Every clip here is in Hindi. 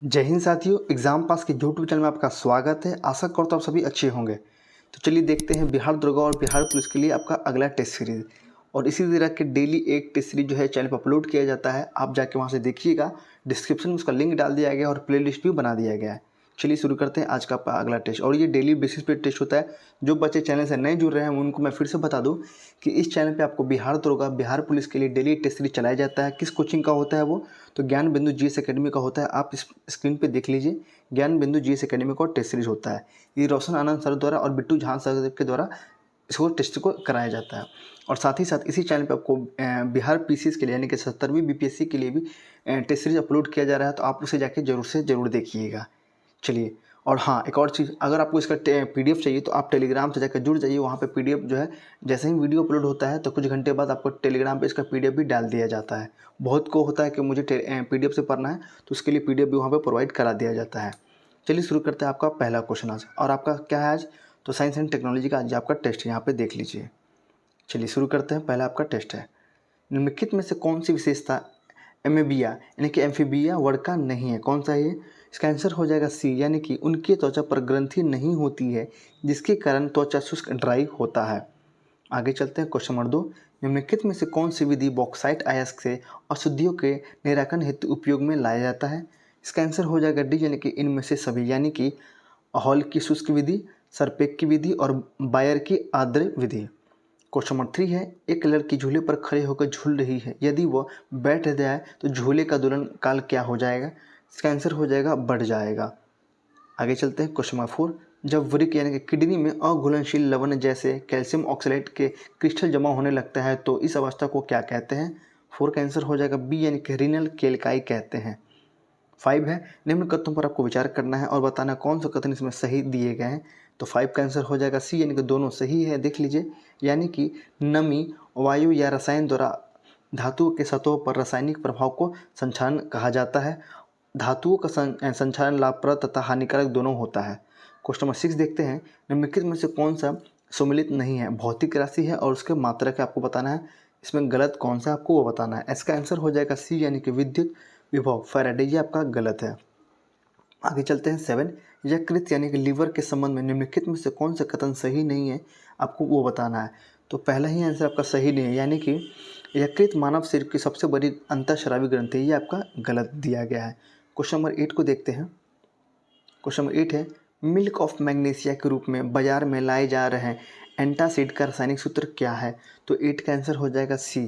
जय हिंद साथियों, एग्जाम पास के यूट्यूब चैनल में आपका स्वागत है। आशा करता हूँ आप सभी अच्छे होंगे। तो चलिए देखते हैं बिहार दरोगा और बिहार पुलिस के लिए आपका अगला टेस्ट सीरीज। और इसी तरह के डेली एक टेस्ट सीरीज जो है चैनल पर अपलोड किया जाता है। आप जाके वहाँ से देखिएगा, डिस्क्रिप्शन में उसका लिंक डाल दिया गया है और प्ले लिस्ट भी बना दिया गया है। चलिए शुरू करते हैं आज का अगला टेस्ट। और ये डेली बेसिस पे टेस्ट होता है। जो बच्चे चैनल से नए जुड़ रहे हैं उनको मैं फिर से बता दूं कि इस चैनल पे आपको बिहार दरोगा बिहार पुलिस के लिए डेली टेस्ट सीरीज चलाया जाता है। किस कोचिंग का होता है वो, तो ज्ञान बिंदु जीएस एकेडमी का होता है। आप इस स्क्रीन पे देख लीजिए, ज्ञान बिंदु जीएस एकेडमी का टेस्ट सीरीज होता है। ये रोशन आनंद सर द्वारा और बिट्टू झा सर के द्वारा इसको टेस्ट को कराया जाता है। और साथ ही साथ इसी चैनल पे आपको बिहार पीसीएस के लिए यानी कि 70वीं बीपीएससी के लिए भी टेस्ट सीरीज अपलोड किया जा रहा है। तो आप उसे जाके जरूर से जरूर देखिएगा। चलिए, और हाँ, एक और चीज़, अगर आपको इसका पीडीएफ चाहिए तो आप टेलीग्राम से जाकर जुड़ जाइए। वहाँ पे पीडीएफ जो है जैसे ही वीडियो अपलोड होता है तो कुछ घंटे बाद आपको टेलीग्राम पे इसका पीडीएफ भी डाल दिया जाता है। बहुत को होता है कि मुझे पीडीएफ से पढ़ना है, तो उसके लिए पीडीएफ भी वहाँ पे प्रोवाइड करा दिया जाता है। चलिए शुरू करते हैं आपका पहला क्वेश्चन आज। और आपका क्या है आज, तो साइंस एंड टेक्नोलॉजी का आज आपका टेस्ट है, यहाँ पे देख लीजिए। चलिए शुरू करते हैं। पहला आपका टेस्ट है, निम्नलिखित में से कौन सी विशेषता एमेबिया यानी कि एम्फीबिया वर्ग का नहीं है। कौन सा है ये, इसका आंसर हो जाएगा सी, यानी कि उनकी त्वचा पर ग्रंथि नहीं होती है जिसके कारण त्वचा शुष्क ड्राई होता है। आगे चलते हैं क्वेश्चन नंबर 2, निम्नलिखित में से कौन सी विधि बॉक्साइट अयस्क से अशुद्धियों के निराकरण हेतु उपयोग में लाया जाता है। इसका आंसर हो जाएगा डी, यानी कि इनमें से सभी, यानी कि हॉल की शुष्क विधि, सरपेक की विधि और बायर की आर्द्र विधि। क्वेश्चन नंबर 3 है, एक लड़की झूले पर खड़े होकर झूल रही है, यदि वह बैठ जाए तो झूले का दोलन काल क्या हो जाएगा। इसका आंसर हो जाएगा बढ़ जाएगा। आगे चलते हैं क्वेश्चन नंबर 4, जब वृक्क यानी कि किडनी में अघुलनशील लवण जैसे कैल्शियम ऑक्सलेट के क्रिस्टल जमा होने लगता है तो इस अवस्था को क्या कहते हैं। 4 का आंसर हो जाएगा बी, यानी कि रीनल केल्काई कहते हैं। 5 है, निम्न कथनों पर आपको विचार करना है और बताना कौन सा कथन इसमें सही दिए गए हैं। तो 5 का आंसर हो जाएगा सी, यानी कि दोनों सही है। देख लीजिए, यानी कि नमी, वायु या रसायन द्वारा धातुओं के सतहों पर रासायनिक प्रभाव को संचालन कहा जाता है। धातुओं का संचालन लाभप्रद तथा हानिकारक दोनों होता है। क्वेश्चन नंबर 6 देखते हैं, निम्नलिखित में से कौन सा सम्मिलित नहीं है। भौतिक राशि है और उसके मात्रक आपको बताना है। इसमें गलत कौन सा आपको वो बताना है। इसका आंसर हो जाएगा सी, यानी कि विद्युत विभव फैराडे। ये आपका गलत है। आगे चलते हैं 7, यकृत यानी कि लीवर के संबंध में निम्नलिखित में से कौन सा कथन सही नहीं है, आपको वो बताना है। तो पहला ही आंसर आपका सही नहीं है, यानी कि यकृत मानव शरीर की सबसे बड़ी अंतःस्रावी ग्रंथि है। ये आपका गलत दिया गया है। क्वेश्चन नंबर 8 को देखते हैं। क्वेश्चन नंबर 8 है, मिल्क ऑफ मैग्नीशिया के रूप में बाजार में लाए जा रहे हैं एंटासिड का रासायनिक सूत्र क्या है। तो 8 का आंसर हो जाएगा सी,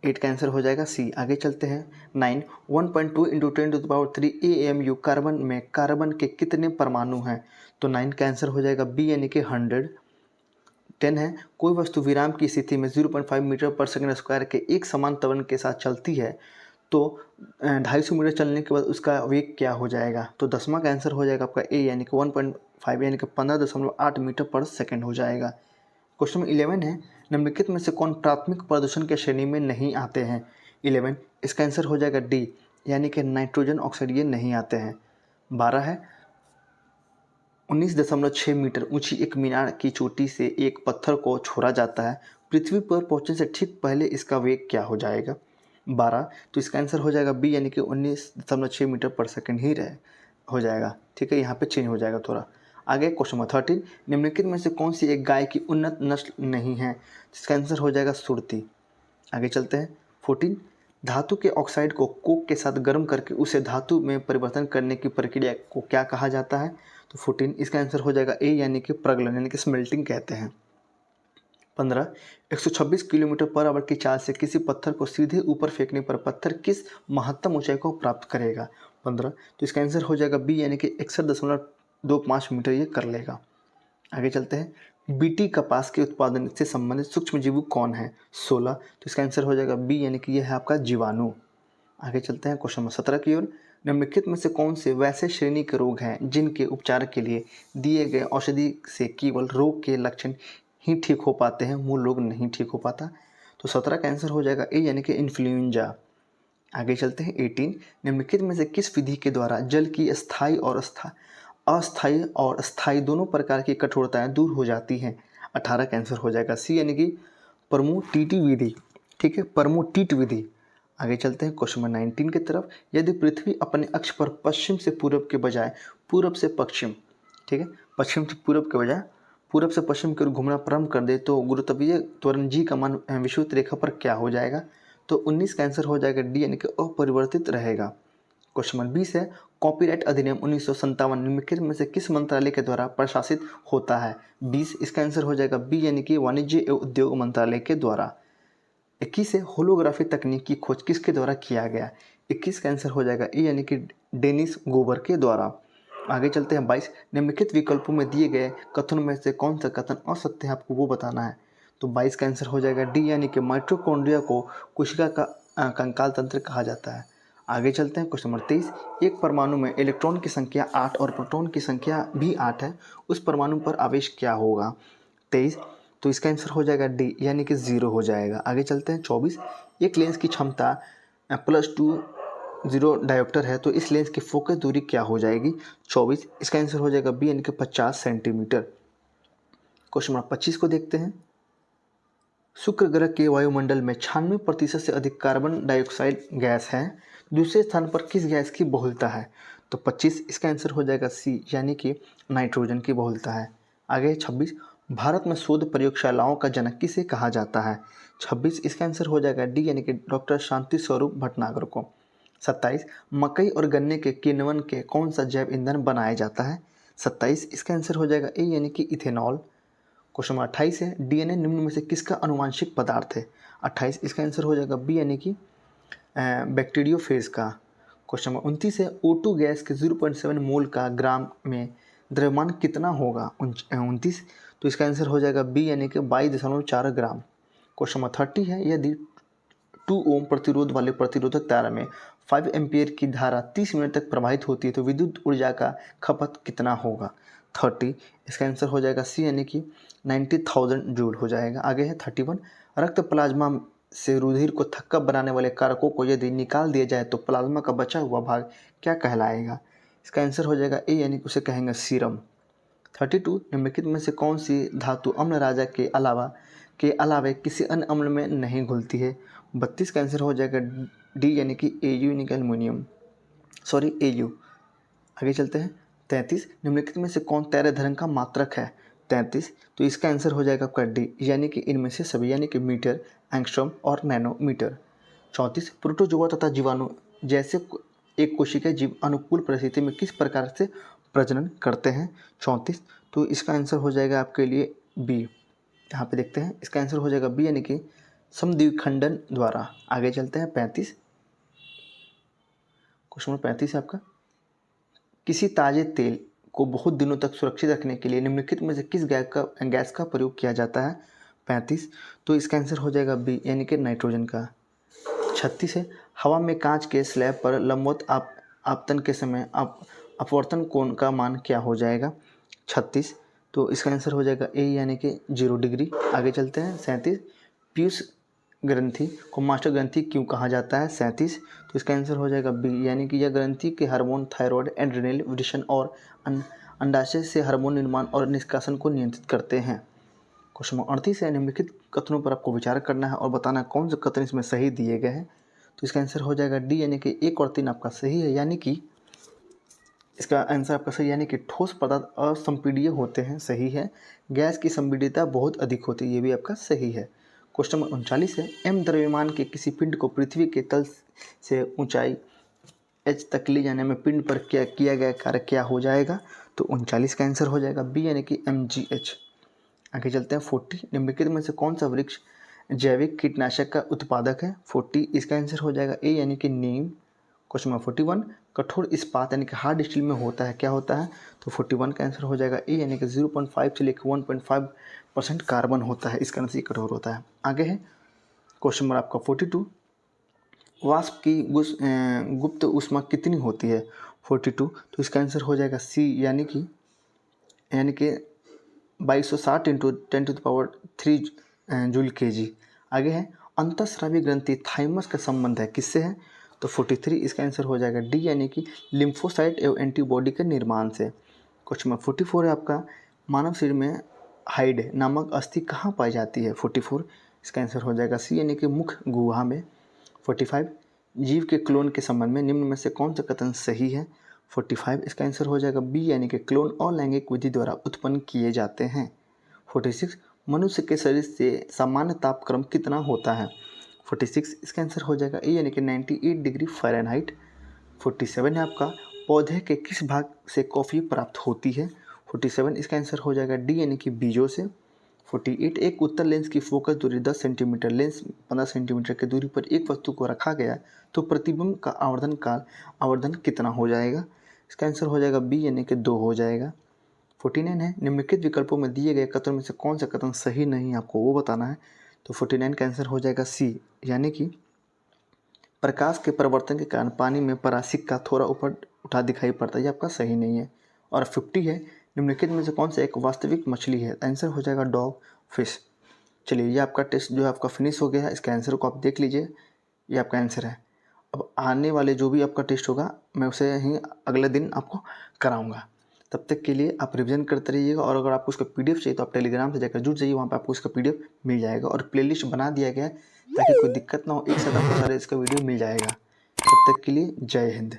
8 का आंसर हो जाएगा सी। आगे चलते हैं 9, 1.2 इंटू 10⁻³ AMU कार्बन में कार्बन के कितने परमाणु हैं। तो 9 का आंसर हो जाएगा बी, यानी कि 100। 10 है, कोई वस्तु विराम की स्थिति में 0.5 मीटर पर सेकंड स्क्वायर के एक समान त्वरण के साथ चलती है तो 250 मीटर चलने के बाद उसका वेग क्या हो जाएगा। तो 10वां का आंसर हो जाएगा आपका ए, यानी कि 1.5 यानी कि 15.8 मीटर पर सेकंड हो जाएगा। क्वेश्चन 11 है, निम्नलिखित में से कौन प्राथमिक प्रदूषण के श्रेणी में नहीं आते हैं। 11, इसका आंसर हो जाएगा डी, यानी कि नाइट्रोजन ऑक्साइड, ये नहीं आते हैं। 12 है, 19.6 मीटर ऊंची एक मीनार की चोटी से एक पत्थर को छोड़ा जाता है, पृथ्वी पर पहुंचने से ठीक पहले इसका वेग क्या हो जाएगा। 12, तो इसका आंसर हो जाएगा बी, यानी कि 19.6 मीटर पर सेकंड ही हो जाएगा। ठीक है, यहाँ पे चेंज हो जाएगा थोड़ा। आगे क्वेश्चन नंबर 13, निम्नलिखित में से कौन सी एक गाय की उन्नत नस्ल नहीं है। इसका आंसर हो जाएगा सुरती। आगे चलते हैं 14, धातु के ऑक्साइड को कोक के साथ गर्म करके उसे धातु में परिवर्तन करने की प्रक्रिया को क्या कहा जाता है। तो 14, इसका आंसर हो जाएगा ए, यानी कि प्रगलन, यानी कि स्मेल्टिंग कहते हैं। 15, 126 किलोमीटर पर आवर की चाल से किसी पत्थर को सीधे ऊपर फेंकने पर पत्थर किस महत्तम ऊंचाई को प्राप्त करेगा। 15, तो इसका आंसर हो जाएगा बी, यानी कि 61.25 मीटर ये कर लेगा। आगे चलते हैं, बीटी कपास के उत्पादन से संबंधित सूक्ष्म जीव कौन है। 16, तो इसका आंसर हो जाएगा बी, यानी कि यह है आपका जीवाणु। आगे चलते हैं क्वेश्चन नंबर 17 की ओर, निम्नलिखित में से कौन से वैसे श्रेणी के रोग हैं जिनके उपचार के लिए दिए गए औषधि से केवल रोग के लक्षण ही ठीक हो पाते हैं, मूल रोग नहीं ठीक हो पाता। तो 17 का आंसर हो जाएगा ए, यानी कि इन्फ्लुएंजा। आगे चलते हैं 18, निम्नलिखित में से किस विधि के द्वारा जल की अस्थायी और स्थायी दोनों प्रकार की कठोरताएं दूर हो जाती हैं। 18 का आंसर हो जाएगा सी, यानी कि परमोटिटी विधि। ठीक है, परमोटिट विधि। आगे चलते हैं क्वेश्चन नंबर 19 की तरफ। यदि पृथ्वी अपने अक्ष पर पश्चिम से पूरब के बजाय पूरब से पश्चिम, ठीक है, पश्चिम से पूरब के बजाय पूरब से पश्चिम की ओर घूमना प्रारंभ कर दे तो गुरुत्वीय त्वरण जी का मान विषुवत रेखा पर क्या हो जाएगा? तो 19 का आंसर हो जाएगा डी, यानी कि अपरिवर्तित रहेगा। क्वेश्चन नंबर 20 है, कॉपीराइट अधिनियम 1957 निम्नलिखित में से किस मंत्रालय के द्वारा प्रशासित होता है? 20, इसका आंसर हो जाएगा बी, यानी कि वाणिज्य एवं उद्योग मंत्रालय के द्वारा। 21 है, होलोग्राफी तकनीक की खोज किसके द्वारा किया गया? 21 का आंसर हो जाएगा ए, यानी कि डेनिस गोबर के द्वारा। आगे चलते हैं 22, निम्नलिखित विकल्पों में दिए गए कथनों में से कौन सा कथन असत्य है, आपको वो बताना है। तो 22 का आंसर हो जाएगा डी, यानी कि माइटोकॉन्ड्रिया को कोशिका का कंकाल तंत्र कहा जाता है। आगे चलते हैं क्वेश्चन नंबर 23, एक परमाणु में इलेक्ट्रॉन की संख्या 8 और प्रोटॉन की संख्या भी 8 है, उस परमाणु पर आवेश क्या होगा? 23, तो इसका आंसर हो जाएगा डी, यानी कि 0 हो जाएगा। आगे चलते हैं 24, एक लेंस की क्षमता +20 डायोप्टर है, तो इस लेंस की फोकस दूरी क्या हो जाएगी? 24, इसका आंसर हो जाएगा बी, यानी कि 50 सेंटीमीटर। क्वेश्चन नंबर 25 को देखते हैं। शुक्र ग्रह के वायुमंडल में 96% से अधिक कार्बन डाइऑक्साइड गैस है, दूसरे स्थान पर किस गैस की बहुलता है? तो 25, इसका आंसर हो जाएगा सी, यानी कि नाइट्रोजन की बहुलता है। आगे 26, भारत में शोध प्रयोगशालाओं का जनक किसे कहा जाता है? 26, इसका आंसर हो जाएगा डी, यानी कि डॉक्टर शांति स्वरूप भटनागर को। 27, मकई और गन्ने के किण्वन के कौन सा जैव ईंधन बनाया जाता है? 27, इसका आंसर हो जाएगा ए, यानी कि इथेनॉल। क्वेश्चन नंबर 28 है, डीएनए निम्न में से किसका अनुवांशिक पदार्थ है? 28, इसका आंसर हो जाएगा बी, यानी कि बैक्टीरियोफेज का। क्वेश्चन नंबर 29 है, O2 गैस के 0.7 मोल का ग्राम में द्रव्यमान कितना होगा? 29, तो इसका आंसर हो जाएगा बी, यानी कि 22.4 ग्राम। क्वेश्चन नंबर 30 है, यदि 2 ओम प्रतिरोध वाले प्रतिरोधक तार में 5 एम्पियर की धारा 30 मिनट तक प्रवाहित होती है तो विद्युत ऊर्जा का खपत कितना होगा? 30, इसका आंसर हो जाएगा सी, यानी कि 90,000 जूल हो जाएगा। आगे है 31, रक्त प्लाज्मा से रुधिर को थक्का बनाने वाले कारकों को यदि निकाल दिया जाए तो प्लाज्मा का बचा हुआ भाग क्या कहलाएगा? इसका आंसर हो जाएगा ए, यानी कि उसे कहेंगे सीरम। 32, निम्नलिखित में से कौन सी धातु अम्ल राजा के अलावे किसी अन्य अम्ल में नहीं घुलती है? 32 का आंसर हो जाएगा डी, यानी कि एयू, यानी कि एल्युमिनियम, सॉरी एयू। आगे चलते हैं 33, निम्नलिखित में से कौन तैरय धर्म का मात्रक है? 33, तो इसका आंसर हो जाएगा आपका डी, यानी कि इनमें से सभी, यानी कि मीटर, एंगस्ट्रॉम और नैनोमीटर। 34, प्रोटोजोआ तथा जीवाणु जैसे एक कोशिका जीव अनुकूल परिस्थिति में किस प्रकार से प्रजनन करते हैं? 34, तो इसका आंसर हो जाएगा आपके लिए बी। यहाँ पे देखते हैं, इसका आंसर हो जाएगा बी, यानी कि समद्विखंडन द्वारा। आगे चलते हैं 35, क्वेश्चन नंबर 35 है आपका, किसी ताजे तेल को बहुत दिनों तक सुरक्षित रखने के लिए निम्नलिखित में से किस गैस का प्रयोग किया जाता है? 35, तो इसका आंसर हो जाएगा बी, यानी कि नाइट्रोजन का। 36 है, हवा में कांच के स्लैब पर लंबवत आपतन के समय अपवर्तन कोण का मान क्या हो जाएगा? 36, तो इसका आंसर हो जाएगा ए, यानी कि 0 डिग्री। आगे चलते हैं 37, पीयूष ग्रंथि को मास्टर ग्रंथि क्यों कहा जाता है? 37, तो इसका आंसर हो जाएगा बी, यानी कि यह ग्रंथि के हार्मोन थायराइड, एड्रेनल, वृषण और अंडाशय से हार्मोन निर्माण और निष्कासन को नियंत्रित करते हैं। क्वेश्चन नंबर 38 है, निम्नलिखित कथनों पर आपको विचार करना है और बताना है कौन से कथन इसमें सही दिए गए हैं। तो इसका आंसर हो जाएगा डी, यानी कि 1 और 3 आपका सही है, यानी कि इसका आंसर आपका सही, यानी कि ठोस पदार्थ असंपीड्य होते हैं, सही है। गैस की संपीड्यता बहुत अधिक होती है, ये भी आपका सही है। क्वेश्चन नंबर 39 है, एम द्रव्यमान के किसी पिंड को पृथ्वी के तल से ऊंचाई एच तक ले जाने में पिंड पर क्या किया गया कार्य क्या हो जाएगा? तो 39 का आंसर हो जाएगा बी, यानी कि mgh। आगे चलते हैं 40, निम्नलिखित में से कौन सा वृक्ष जैविक कीटनाशक का उत्पादक है? 40, इसका आंसर हो जाएगा ए, यानी कि नीम। क्वेश्चन नंबर 41, कठोर इस्पात यानी कि हार्ड स्टील में होता है, क्या होता है? तो 41 का आंसर हो जाएगा ए, यानी कि 0.5 से लेकर 1.5% कार्बन होता है, इसका कारण कठोर होता है। आगे है क्वेश्चन नंबर आपका 42, वाष्प की गुप्त ऊष्मा कितनी होती है? 42, तो इसका आंसर हो जाएगा सी, यानी कि 2260 इंटू 10⁻³ जूल kg। आगे है, अंतःस्रावी ग्रंथि थाइमस का संबंध है किससे है? तो 43, इसका आंसर हो जाएगा डी, यानी कि लिम्फोसाइट एवं एंटीबॉडी के निर्माण से। क्वेश्चन नंबर 44 है आपका, मानव शरीर में हाइड नामक अस्थि कहाँ पाई जाती है? 44, इसका आंसर हो जाएगा सी, यानी कि मुख गुहा में। 45, जीव के क्लोन के संबंध में निम्न में से कौन सा कथन सही है? 45 इसका आंसर हो जाएगा बी, यानी कि क्लोन अलैंगिक विधि द्वारा उत्पन्न किए जाते हैं। 46 मनुष्य के शरीर से सामान्य तापक्रम कितना होता है? 46 इसका आंसर हो जाएगा ए, यानी कि 98 डिग्री फ़ारेनहाइट। 47 है आपका पौधे के किस भाग से कॉफ़ी प्राप्त होती है? 47 इसका आंसर हो जाएगा डी, यानी कि बीजों से। 48 एक उत्तल लेंस की फोकस दूरी 10 सेंटीमीटर, लेंस 15 सेंटीमीटर की दूरी पर एक वस्तु को रखा गया तो प्रतिबिंब का आवर्धन कितना हो जाएगा? इसका आंसर हो जाएगा बी, यानी कि 2 हो जाएगा। 49 है निम्नलिखित विकल्पों में दिए गए कथनों में से कौन सा कथन सही नहीं है, आपको वो बताना है। तो 49 का आंसर हो जाएगा सी, यानी कि प्रकाश के परिवर्तन के कारण पानी में परासिक का थोड़ा ऊपर उठा दिखाई पड़ता है, ये आपका सही नहीं है। और 50 है निम्नलिखित में से कौन सा एक वास्तविक मछली है? आंसर हो जाएगा डॉग फिश। चलिए ये आपका टेस्ट जो है आपका फिनिश हो गया है, इसके आंसर को आप देख लीजिए, ये आपका आंसर है। अब आने वाले जो भी आपका टेस्ट होगा मैं उसे ही अगले दिन आपको कराऊंगा। तब तक के लिए आप रिवीजन करते रहिएगा, और अगर आपको उसका पीडीएफ चाहिए तो आप टेलीग्राम से जाकर जुड़ जाइए, वहाँ पे आपको उसका पीडीएफ मिल जाएगा और प्लेलिस्ट बना दिया गया है ताकि कोई दिक्कत ना हो, एक साथ आपको सारे इसका वीडियो मिल जाएगा। तब तक के लिए जय हिंद।